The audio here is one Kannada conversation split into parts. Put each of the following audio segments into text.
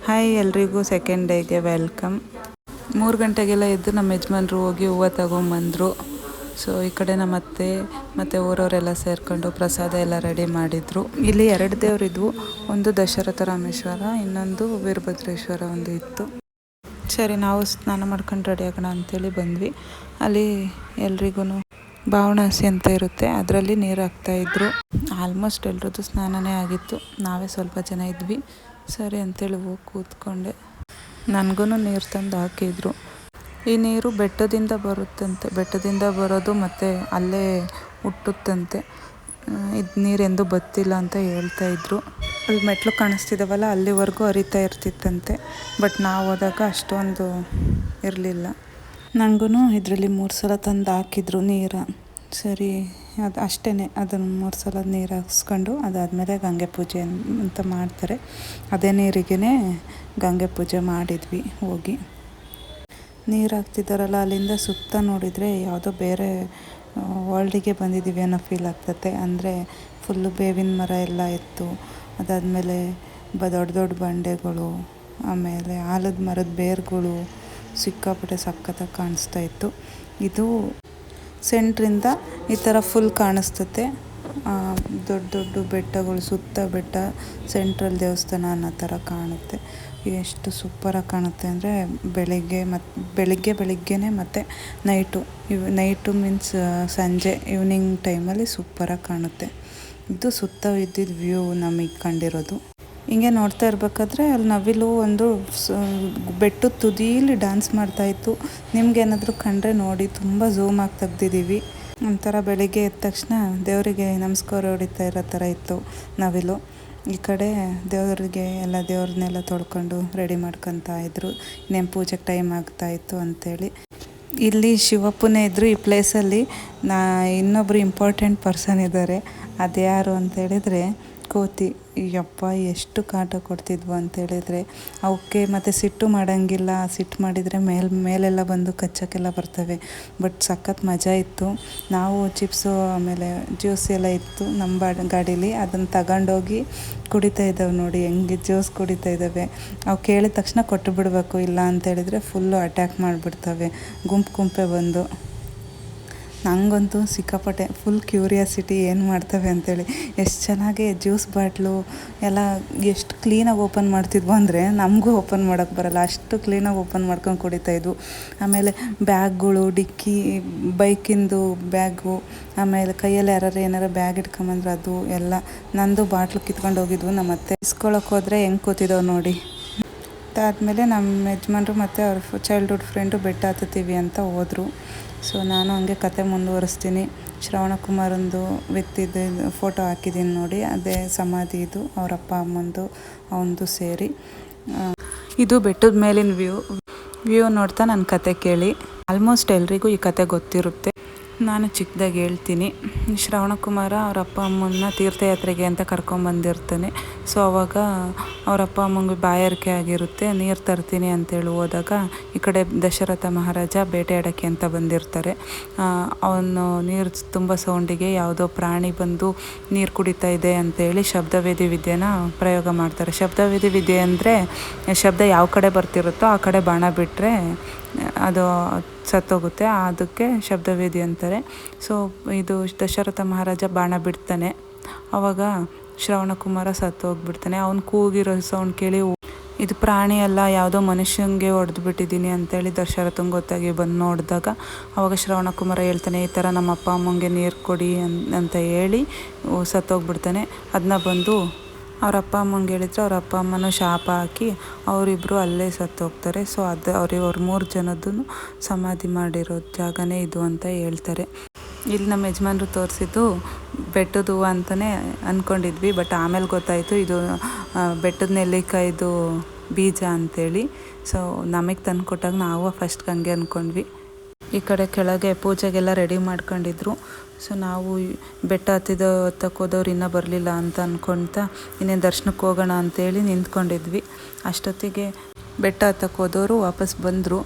ಹಾಯ್ ಎಲ್ರಿಗೂ ಸೆಕೆಂಡ್ ಡೇಗೆ ವೆಲ್ಕಮ್. 3 ಗಂಟೆಗೆಲ್ಲ ಎದ್ದು ನಮ್ಮ ಯಜಮಾನ್ರು ಹೋಗಿ ಹೂವು ತಗೊಂಬಂದರು. ಸೊ ಈ ಕಡೆ ನಮ್ಮ ಅತ್ತೆ ಮತ್ತು ಊರವರೆಲ್ಲ ಸೇರಿಕೊಂಡು ಪ್ರಸಾದ ಎಲ್ಲ ರೆಡಿ ಮಾಡಿದರು. ಇಲ್ಲಿ 2 ದೇವರಿದ್ವು, ಒಂದು ದಶರಥ ರಾಮೇಶ್ವರ, ಇನ್ನೊಂದು ವೀರಭದ್ರೇಶ್ವರ ಒಂದು ಇತ್ತು. ಸರಿ ನಾವು ಸ್ನಾನ ಮಾಡ್ಕೊಂಡು ರೆಡಿ ಆಗೋಣ ಅಂಥೇಳಿ ಬಂದ್ವಿ. ಅಲ್ಲಿ ಎಲ್ರಿಗೂ ಬಾವಣಾಸಿ ಅಂತ ಇರುತ್ತೆ, ಅದರಲ್ಲಿ ನೀರು ಹಾಕ್ತಾಯಿದ್ರು. ಆಲ್ಮೋಸ್ಟ್ ಎಲ್ರದ್ದು ಸ್ನಾನನೇ ಆಗಿತ್ತು, ನಾವೇ ಸ್ವಲ್ಪ ಜನ ಇದ್ವಿ. ಸರಿ ಅಂತೇಳಿ ಹೋಗಿ ಕೂತ್ಕೊಂಡೆ. ನನಗೂ ನೀರು ತಂದು ಹಾಕಿದ್ರು. ಈ ನೀರು ಬೆಟ್ಟದಿಂದ ಬರುತ್ತಂತೆ, ಬೆಟ್ಟದಿಂದ ಬರೋದು ಮತ್ತು ಅಲ್ಲೇ ಹುಟ್ಟುತ್ತಂತೆ. ಇದು ನೀರೆಂದು ಬತ್ತಿಲ್ಲ ಅಂತ ಹೇಳ್ತಾಯಿದ್ರು. ಅಲ್ಲಿ ಮೆಟ್ಲು ಕಾಣಿಸ್ತಿದ್ದಾವಲ್ಲ, ಅಲ್ಲಿವರೆಗೂ ಹರಿತಾ ಇರ್ತಿತ್ತಂತೆ. ಬಟ್ ನಾವು ಹೋದಾಗ ಅಷ್ಟೊಂದು ಇರಲಿಲ್ಲ. ನನಗೂ ಇದರಲ್ಲಿ 3 ಸಲ ತಂದು ಹಾಕಿದ್ರು ನೀರು. ಸರಿ ಅದು ಅಷ್ಟೇ, ಅದನ್ನು 3 ಸಲ ನೀರು ಹಾಕ್ಸ್ಕೊಂಡು ಅದಾದಮೇಲೆ ಗಂಗೆ ಪೂಜೆ ಅಂತ ಮಾಡ್ತಾರೆ. ಅದೇ ನೀರಿಗೇ ಗಂಗೆ ಪೂಜೆ ಮಾಡಿದ್ವಿ ಹೋಗಿ. ನೀರು ಹಾಕ್ತಿದ್ದಾರಲ್ಲ, ಅಲ್ಲಿಂದ ಸುತ್ತ ನೋಡಿದರೆ ಯಾವುದೋ ಬೇರೆ ವರ್ಲ್ಡಿಗೆ ಬಂದಿದ್ದೀವಿ ಅನ್ನೋ ಫೀಲ್ ಆಗ್ತದೆ. ಅಂದರೆ ಫುಲ್ಲು ಬೇವಿನ ಮರ ಎಲ್ಲ ಇತ್ತು, ಅದಾದಮೇಲೆ ದೊಡ್ಡ ದೊಡ್ಡ ಬಂಡೆಗಳು, ಆಮೇಲೆ ಆಲದ ಮರದ ಬೇರುಗಳು ಸಿಕ್ಕಾಪಟ್ಟೆ ಸಖತ್ತಾಗಿ ಕಾಣಿಸ್ತಾ ಇತ್ತು. ಇದು ಸೆಂಟ್ರಿಂದ ಈ ಥರ ಫುಲ್ ಕಾಣಿಸ್ತತೆ. ದೊಡ್ಡ ದೊಡ್ಡ ಬೆಟ್ಟಗಳು, ಸುತ್ತ ಬೆಟ್ಟ, ಸೆಂಟ್ರಲ್ ದೇವಸ್ಥಾನ ಅನ್ನೋ ಥರ ಕಾಣುತ್ತೆ. ಎಷ್ಟು ಸೂಪರಾಗಿ ಕಾಣುತ್ತೆ ಅಂದರೆ ಬೆಳಿಗ್ಗೆನೇ ಮತ್ತು ನೈಟು ಮೀನ್ಸ್ ಸಂಜೆ ಈವ್ನಿಂಗ್ ಟೈಮಲ್ಲಿ ಸೂಪರಾಗಿ ಕಾಣುತ್ತೆ. ಇದು ಸುತ್ತ ಇದ್ದಿದ್ದು ವ್ಯೂ ನಮಗೆ ಕಂಡಿರೋದು. ಹಿಂಗೆ ನೋಡ್ತಾ ಇರಬೇಕಾದ್ರೆ ಅಲ್ಲಿ ನವಿಲು ಒಂದು ಬೆಟ್ಟದ ತುದೀಲಿ ಡ್ಯಾನ್ಸ್ ಮಾಡ್ತಾಯಿತ್ತು. ನಿಮ್ಗೇನಾದರೂ ಕಂಡ್ರೆ ನೋಡಿ, ತುಂಬ ಝೂಮ್ ಆಗಿ ತೆಗ್ದಿದ್ದೀವಿ. ಒಂಥರ ಬೆಳಿಗ್ಗೆ ಎದ್ದ ತಕ್ಷಣ ದೇವರಿಗೆ ನಮಸ್ಕಾರ ಹೊಡಿತಾ ಇರೋ ಥರ ಇತ್ತು ನವಿಲು. ಈ ಕಡೆ ದೇವರಿಗೆ ಎಲ್ಲ ದೇವ್ರನ್ನೆಲ್ಲ ತೊಳ್ಕೊಂಡು ರೆಡಿ ಮಾಡ್ಕೊತಾ ಇದ್ರು, ಇನ್ನೇನು ಪೂಜೆಗೆ ಟೈಮ್ ಆಗ್ತಾಯಿತ್ತು ಅಂಥೇಳಿ. ಇಲ್ಲಿ ಶಿವಪ್ಪನೇ ಇದ್ದರು ಈ ಪ್ಲೇಸಲ್ಲಿ. ಇನ್ನೊಬ್ಬರು ಇಂಪಾರ್ಟೆಂಟ್ ಪರ್ಸನ್ ಇದ್ದಾರೆ. ಅದು ಯಾರು ಅಂತೇಳಿದರೆ ಕೋತಿ. ಯಪ್ಪ ಎಷ್ಟು ಕಾಟ ಕೊಡ್ತಿದ್ವು ಅಂತೇಳಿದರೆ. ಅವಕ್ಕೆ ಮತ್ತು ಸಿಟ್ಟು ಮಾಡೋಂಗಿಲ್ಲ, ಸಿಟ್ಟು ಮಾಡಿದರೆ ಮೇಲೆಲ್ಲ ಬಂದು ಕಚ್ಚೋಕ್ಕೆಲ್ಲ ಬರ್ತವೆ. ಬಟ್ ಸಖತ್ ಮಜಾ ಇತ್ತು. ನಾವು ಚಿಪ್ಸು ಆಮೇಲೆ ಜ್ಯೂಸ್ ಎಲ್ಲ ಇತ್ತು ನಮ್ಮ ಗಾಡೀಲಿ, ಅದನ್ನು ತಗೊಂಡೋಗಿ ಕುಡಿತಾ ಇದ್ದಾವೆ. ನೋಡಿ ಹೆಂಗೆ ಜ್ಯೂಸ್ ಕುಡಿತಾ ಇದ್ದಾವೆ. ಅವು ಕೇಳಿದ ತಕ್ಷಣ ಕೊಟ್ಟು ಬಿಡಬೇಕು, ಇಲ್ಲ ಅಂತೇಳಿದರೆ ಫುಲ್ಲು ಅಟ್ಯಾಕ್ ಮಾಡಿಬಿಡ್ತವೆ ಗುಂಪೇ ಬಂದು. ನನಗಂತೂ ಸಿಕ್ಕಾಪಟ್ಟೆ ಫುಲ್ ಕ್ಯೂರಿಯಾಸಿಟಿ ಏನು ಮಾಡ್ತವೆ ಅಂಥೇಳಿ. ಎಷ್ಟು ಚೆನ್ನಾಗಿ ಜ್ಯೂಸ್ ಬಾಟ್ಲು ಎಲ್ಲ ಎಷ್ಟು ಕ್ಲೀನಾಗಿ ಓಪನ್ ಮಾಡ್ತಿದ್ವು ಅಂದರೆ ನಮಗೂ ಓಪನ್ ಮಾಡೋಕ್ಕೆ ಬರೋಲ್ಲ, ಅಷ್ಟು ಕ್ಲೀನಾಗಿ ಓಪನ್ ಮಾಡ್ಕೊಂಡು ಕುಡಿತಾಯಿದ್ವು. ಆಮೇಲೆ ಬ್ಯಾಗ್ಗಳು, ಡಿಕ್ಕಿ, ಬೈಕಿಂದು ಬ್ಯಾಗು, ಆಮೇಲೆ ಕೈಯಲ್ಲಿ ಏನಾರು ಬ್ಯಾಗ್ ಇಟ್ಕೊಂಬಂದ್ರೆ ಅದು ಎಲ್ಲ. ನಂದು ಬಾಟ್ಲು ಕಿತ್ಕೊಂಡು ಹೋಗಿದ್ವು. ನಮ್ಮ ಅತ್ತೆ ಇಸ್ಕೊಳಕ್ಕೆ ಹೋದರೆ ಹೆಂಗೆ ಕೂತಿದ್ದವು ನೋಡಿ. ಅದಾದಮೇಲೆ ನಮ್ಮ ಯಜಮಾನ್ರು ಮತ್ತು ಅವ್ರ ಚೈಲ್ಡ್ಹುಡ್ ಫ್ರೆಂಡು ಬೆಟ್ಟ ಹತ್ತುತ್ತೀವಿ ಅಂತ ಹೋದರು. ಸೊ ನಾನು ಹಂಗೆ ಕತೆ ಮುಂದುವರಿಸ್ತೀನಿ. ಶ್ರವಣಕುಮಾರಂದು ವಿತ್ತಿದ್ದು ಫೋಟೋ ಹಾಕಿದ್ದೀನಿ ನೋಡಿ, ಅದೇ ಸಮಾಧಿ. ಇದು ಅವ್ರ ಅಪ್ಪ ಅಮ್ಮಂದು ಅವನದು ಸೇರಿ. ಇದು ಬೆಟ್ಟದ ಮೇಲಿನ ವ್ಯೂ ನೋಡ್ತಾ ನನ್ನ ಕತೆ ಕೇಳಿ. ಆಲ್ಮೋಸ್ಟ್ ಎಲ್ರಿಗೂ ಈ ಕತೆ ಗೊತ್ತಿರುತ್ತೆ, ನಾನು ಚಿಕ್ಕದಾಗಿ ಹೇಳ್ತೀನಿ. ಶ್ರವಣಕುಮಾರ ಅವ್ರ ಅಪ್ಪ ಅಮ್ಮನ್ನ ತೀರ್ಥಯಾತ್ರೆಗೆ ಅಂತ ಕರ್ಕೊಂಬಂದಿರ್ತಾನೆ. ಸೊ ಅವಾಗ ಅವ್ರ ಅಪ್ಪ ಅಮ್ಮಂಗೆ ಬಾಯಾರಿಕೆ ಆಗಿರುತ್ತೆ, ನೀರು ತರ್ತೀನಿ ಅಂತೇಳಿ ಹೋದಾಗ ಈ ಕಡೆ ದಶರಥ ಮಹಾರಾಜ ಬೇಟೆಯಾಡೋಕ್ಕೆ ಅಂತ ಬಂದಿರ್ತಾರೆ. ಅವನು ನೀರು ತುಂಬ ಸೌಂಡಿಗೆ ಯಾವುದೋ ಪ್ರಾಣಿ ಬಂದು ನೀರು ಕುಡಿತಾ ಇದೆ ಅಂತೇಳಿ ಶಬ್ದವೇದಿ ವಿದ್ಯೆನ ಪ್ರಯೋಗ ಮಾಡ್ತಾರೆ. ಶಬ್ದವೇದಿ ವಿದ್ಯೆ ಅಂದರೆ ಶಬ್ದ ಯಾವ ಕಡೆ ಬರ್ತಿರುತ್ತೋ ಆ ಕಡೆ ಬಾಣ ಬಿಟ್ಟರೆ ಅದು ಸತ್ತೋಗುತ್ತೆ, ಅದಕ್ಕೆ ಶಬ್ದವೇದಿ ಅಂತಾರೆ. ಸೊ ಇದು ದಶರಥ ಮಹಾರಾಜ ಬಾಣ ಬಿಡ್ತಾನೆ, ಆವಾಗ ಶ್ರವಣಕುಮಾರ ಸತ್ತೋಗ್ಬಿಡ್ತಾನೆ. ಅವ್ನು ಕೂಗಿರೋ ಸೌಂಡ್ ಕೇಳಿ ಇದು ಪ್ರಾಣಿ ಅಲ್ಲ, ಯಾವುದೋ ಮನುಷ್ಯಂಗೆ ಹೊಡೆದು ಬಿಟ್ಟಿದ್ದೀನಿ ಅಂತೇಳಿ ದಶರಥಂಗೆ ಗೊತ್ತಾಗಿ ಬಂದು ನೋಡಿದಾಗ ಆವಾಗ ಶ್ರವಣಕುಮಾರ ಹೇಳ್ತಾನೆ, ಈ ಥರ ನಮ್ಮ ಅಪ್ಪ ಅಮ್ಮಂಗೆ ನೀರು ಕೊಡಿ ಅಂತ ಹೇಳಿ ಸತ್ತೋಗ್ಬಿಡ್ತಾನೆ. ಅದನ್ನ ಬಂದು ಅವ್ರ ಅಪ್ಪ ಅಮ್ಮಂಗೆ ಹೇಳಿದ್ರೆ ಅವ್ರ ಅಪ್ಪ ಅಮ್ಮನೂ ಶಾಪ ಹಾಕಿ ಅವರಿಬ್ಬರು ಅಲ್ಲೇ ಸತ್ತೋಗ್ತಾರೆ. ಸೊ ಅದು ಅವ್ರ 3 ಜನದ್ದು ಸಮಾಧಿ ಮಾಡಿರೋ ಜಾಗನೇ ಇದು ಅಂತ ಹೇಳ್ತಾರೆ. ಇಲ್ಲಿ ನಮ್ಮ ಯಜಮಾನ್ರು ತೋರಿಸಿದ್ದು ಬೆಟ್ಟದ ಹೂವು ಅಂತಲೇ ಅಂದ್ಕೊಂಡಿದ್ವಿ. ಬಟ್ ಆಮೇಲೆ ಗೊತ್ತಾಯಿತು ಇದು ಬೆಟ್ಟದ ನೆಲ್ಲಿಕಾಯ್ದು ಬೀಜ ಅಂಥೇಳಿ. ಸೊ ನಮಗೆ ತಂದು ಕೊಟ್ಟಾಗ ನಾವು ಫಸ್ಟ್ಗೆ ಹಂಗೆ ಅಂದ್ಕೊಂಡ್ವಿ. ಈ ಕಡೆ ಕೆಳಗೆ ಪೂಜೆಗೆಲ್ಲ ರೆಡಿ ಮಾಡ್ಕೊಂಡಿದ್ರು. ಸೊ ನಾವು ಬೆಟ್ಟ ಹತ್ತಕ್ಕೆ ಹೋದವ್ರು ಇನ್ನೂ ಬರಲಿಲ್ಲ ಅಂತ ಅಂದ್ಕೊಳ್ತಾ ಇನ್ನೇನು ದರ್ಶನಕ್ಕೆ ಹೋಗೋಣ ಅಂತೇಳಿ ನಿಂತ್ಕೊಂಡಿದ್ವಿ. ಅಷ್ಟೊತ್ತಿಗೆ ಬೆಟ್ಟ ಹತ್ತಕ್ಕೆ ಹೋದವರು ವಾಪಸ್ ಬಂದರು.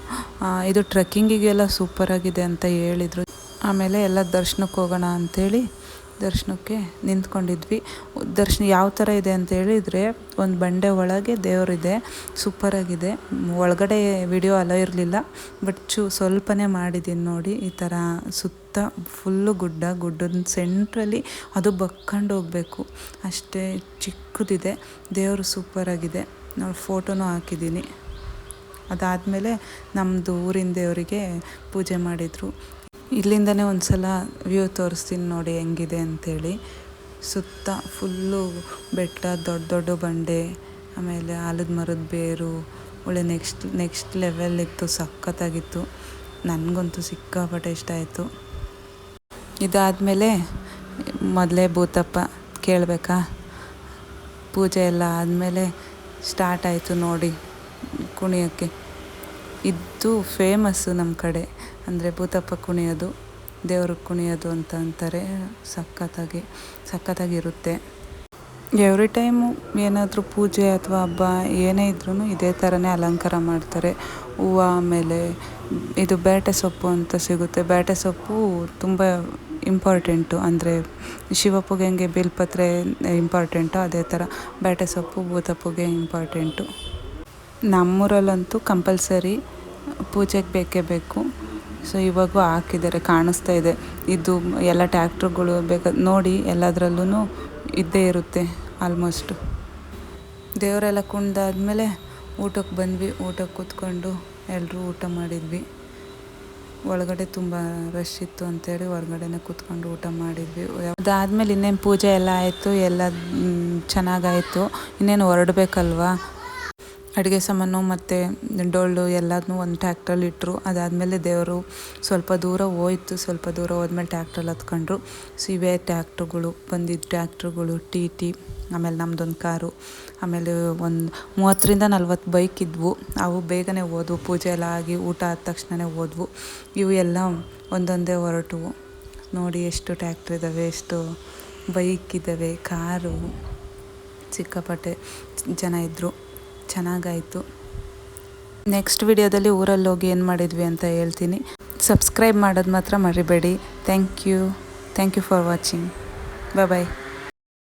ಇದು ಟ್ರೆಕ್ಕಿಂಗಿಗೆಲ್ಲ ಸೂಪರಾಗಿದೆ ಅಂತ ಹೇಳಿದರು. ಆಮೇಲೆ ಎಲ್ಲ ದರ್ಶನಕ್ಕೆ ಹೋಗೋಣ ಅಂಥೇಳಿ ದರ್ಶನಕ್ಕೆ ನಿಂತ್ಕೊಂಡಿದ್ವಿ. ದರ್ಶನ ಯಾವ ಥರ ಇದೆ ಅಂತ ಹೇಳಿದರೆ, ಒಂದು ಬಂಡೆ ಒಳಗೆ ದೇವರಿದೆ, ಸೂಪರಾಗಿದೆ. ಒಳಗಡೆ ವಿಡಿಯೋ ಅಲೋ ಇರಲಿಲ್ಲ, ಬಟ್ ಸ್ವಲ್ಪನೇ ಮಾಡಿದ್ದೀನಿ ನೋಡಿ. ಈ ಥರ ಸುತ್ತ ಫುಲ್ಲು ಗುಡ್ಡದ ಸೆಂಟ್ರಲ್ಲಿ ಅದು ಬಕ್ಕೊಂಡು ಹೋಗಬೇಕು, ಅಷ್ಟೇ ಚಿಕ್ಕದಿದೆ. ದೇವರು ಸೂಪರಾಗಿದೆ. ನಾನು ಫೋಟೋನೂ ಹಾಕಿದ್ದೀನಿ. ಅದಾದಮೇಲೆ ನಮ್ಮದು ಊರಿನ ದೇವರಿಗೆ ಪೂಜೆ ಮಾಡಿದರು. ಇಲ್ಲಿಂದನೇ ಒಂದು ಸಲ ವ್ಯೂ ತೋರಿಸ್ತೀನಿ ನೋಡಿ ಹೆಂಗಿದೆ ಅಂಥೇಳಿ. ಸುತ್ತ ಫುಲ್ಲು ಬೆಟ್ಟ, ದೊಡ್ಡ ಬಂಡೆ, ಆಮೇಲೆ ಆಲದ ಮರದ ಬೇರು, ಒಳ್ಳೆ ನೆಕ್ಸ್ಟ್ ಲೆವೆಲ್ ಇತ್ತು, ಸಖತ್ತಾಗಿತ್ತು. ನನಗಂತೂ ಸಿಕ್ಕಾಪಟ್ಟೆ ಇಷ್ಟ ಆಯಿತು. ಇದಾದಮೇಲೆ ಮೊದಲೇ ಭೂತಪ್ಪ ಕೇಳಬೇಕಾ, ಪೂಜೆ ಎಲ್ಲ ಆದಮೇಲೆ ಸ್ಟಾರ್ಟ್ ಆಯಿತು ನೋಡಿ ಕುಣಿಯೋಕ್ಕೆ. ಇದು ಫೇಮಸ್ಸು ನಮ್ಮ ಕಡೆ, ಅಂದರೆ ಭೂತಪ್ಪ ಕುಣಿಯೋದು, ದೇವ್ರಿಗೆ ಕುಣಿಯೋದು ಅಂತ ಅಂತಾರೆ. ಸಖತ್ತಾಗಿರುತ್ತೆ. ಎವ್ರಿ ಟೈಮು ಏನಾದರೂ ಪೂಜೆ ಅಥವಾ ಹಬ್ಬ ಏನೇ ಇದ್ರೂ ಇದೇ ಥರನೇ ಅಲಂಕಾರ ಮಾಡ್ತಾರೆ. ಹೂವು, ಆಮೇಲೆ ಇದು ಬೇಟೆ ಸೊಪ್ಪು ಅಂತ ಸಿಗುತ್ತೆ. ಬೇಟೆ ಸೊಪ್ಪು ತುಂಬ ಇಂಪಾರ್ಟೆಂಟು, ಅಂದರೆ ಶಿವಪ್ಪಗೆ ಹೆಂಗೆ ಬಿಲ್ಪತ್ರೆ ಇಂಪಾರ್ಟೆಂಟು, ಅದೇ ಥರ ಬೇಟೆ ಸೊಪ್ಪು ಭೂತಪ್ಪಗೆ ಇಂಪಾರ್ಟೆಂಟು. ನಮ್ಮೂರಲ್ಲಂತೂ ಕಂಪಲ್ಸರಿ ಪೂಜೆಗೆ ಬೇಕೇ ಬೇಕು. ಸೊ ಇವಾಗೂ ಹಾಕಿದ್ದಾರೆ, ಕಾಣಿಸ್ತಾ ಇದೆ. ಇದು ಎಲ್ಲ ಟ್ಯಾಕ್ಟ್ರುಗಳು ನೋಡಿ, ಎಲ್ಲದರಲ್ಲೂ ಇದ್ದೇ ಇರುತ್ತೆ ಆಲ್ಮೋಸ್ಟು. ದೇವರೆಲ್ಲ ಕುಣ್ದಾದ್ಮೇಲೆ ಊಟಕ್ಕೆ ಬಂದ್ವಿ. ಊಟಕ್ಕೆ ಕೂತ್ಕೊಂಡು ಎಲ್ಲರೂ ಊಟ ಮಾಡಿದ್ವಿ. ಒಳಗಡೆ ತುಂಬ ರಶ್ ಇತ್ತು ಅಂತೇಳಿ ಹೊರಗಡೆನೇ ಕೂತ್ಕೊಂಡು ಊಟ ಮಾಡಿದ್ವಿ. ಅದಾದಮೇಲೆ ಇನ್ನೇನು ಪೂಜೆ ಎಲ್ಲ ಆಯಿತು, ಎಲ್ಲ ಚೆನ್ನಾಗಾಯಿತು. ಇನ್ನೇನು ಹೊರಡ್ಬೇಕಲ್ವಾ. ಅಡುಗೆ ಸಾಮಾನು ಮತ್ತು ಡೊಳ್ಳು ಎಲ್ಲದನ್ನೂ ಒಂದು ಟ್ಯಾಕ್ಟ್ರಲ್ಲಿ ಇಟ್ಟರು. ಅದಾದಮೇಲೆ ದೇವರು ಸ್ವಲ್ಪ ದೂರ ಹೋಯ್ತು. ಸ್ವಲ್ಪ ದೂರ ಹೋದ್ಮೇಲೆ ಟ್ಯಾಕ್ಟ್ರಲ್ಲಿ ಹತ್ಕೊಂಡ್ರು. ಸೊ ಇವೇ ಟ್ಯಾಕ್ಟ್ರುಗಳು ಬಂದಿದ್ದು, ಟ್ಯಾಕ್ಟ್ರುಗಳು, ಟಿ ಆಮೇಲೆ ನಮ್ಮದೊಂದು ಕಾರು, ಆಮೇಲೆ ಒಂದು 30-40 ಬೈಕ್ ಇದ್ವು. ಅವು ಬೇಗನೆ ಹೋದ್ವು, ಪೂಜೆ ಎಲ್ಲ ಆಗಿ ಊಟ ಆದ ತಕ್ಷಣವೇ ಹೋದ್ವು. ಇವು ಎಲ್ಲ ಒಂದೊಂದೇ ಹೊರಟವು. ನೋಡಿ ಎಷ್ಟು ಟ್ಯಾಕ್ಟ್ರ್ ಇದ್ದಾವೆ, ಎಷ್ಟು ಬೈಕ್ ಇದ್ದಾವೆ, ಕಾರು, ಸಿಕ್ಕಾಪಟ್ಟೆ ಜನ ಇದ್ದರು. ಚೆನ್ನಾಗಾಯಿತು. ನೆಕ್ಸ್ಟ್ ವಿಡಿಯೋದಲ್ಲಿ ಊರಲ್ಲಿ ಹೋಗಿ ಏನು ಮಾಡಿದ್ವಿ ಅಂತ ಹೇಳ್ತೀನಿ. ಸಬ್ಸ್ಕ್ರೈಬ್ ಮಾಡೋದು ಮಾತ್ರ ಮರಿಬೇಡಿ. Thank you for watching. Bye.